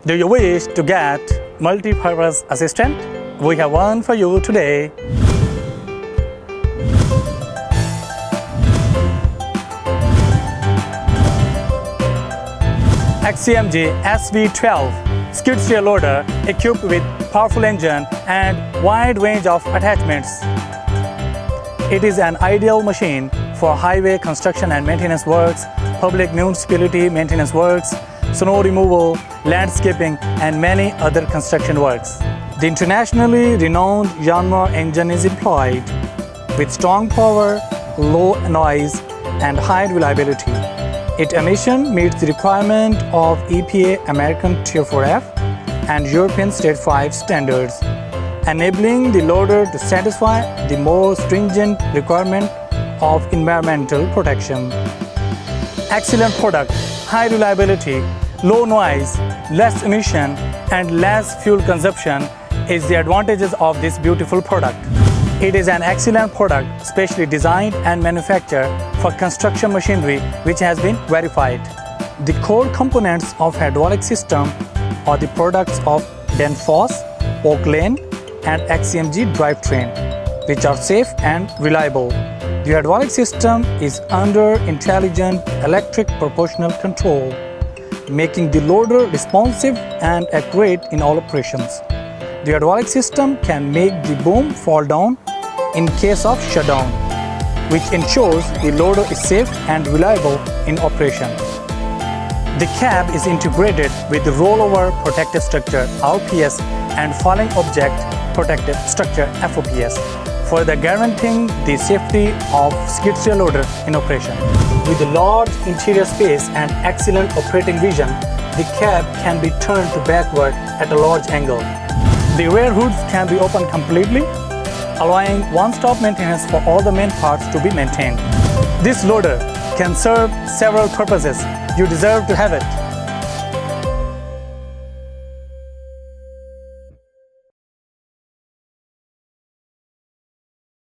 Do you wish to get multi-purpose assistant? We have one for you today. XCMG SV12 skid steer loader equipped with powerful engine and wide range of attachments. It is an ideal machine for highway construction and maintenance works, public municipality maintenance works, snow removal, landscaping, and many other construction works. The internationally renowned Yanmar engine is employed with strong power, low noise, and high reliability. Its emission meets the requirement of EPA American Tier 4F and European State 5 standards, enabling the loader to satisfy the more stringent requirement of environmental protection. Excellent product, high reliability, low noise, less emission, and less fuel consumption is the advantages of this beautiful product. It is an excellent product specially designed and manufactured for construction machinery which has been verified. The core components of hydraulic system are the products of Danfoss, Oaklane, and XCMG drivetrain, which are safe and reliable. The hydraulic system is under intelligent electric proportional control, making the loader responsive and accurate in all operations. The hydraulic system can make the boom fall down in case of shutdown, which ensures the loader is safe and reliable in operation. The cab is integrated with the rollover protective structure RPS and falling object protective structure FOPS, further guaranteeing the safety of skid steer loader in operation. With a large interior space and excellent operating vision, the cab can be turned to backward at a large angle. The rear hoods can be opened completely, allowing one-stop maintenance for all the main parts to be maintained. This loader can serve several purposes. You deserve to have it.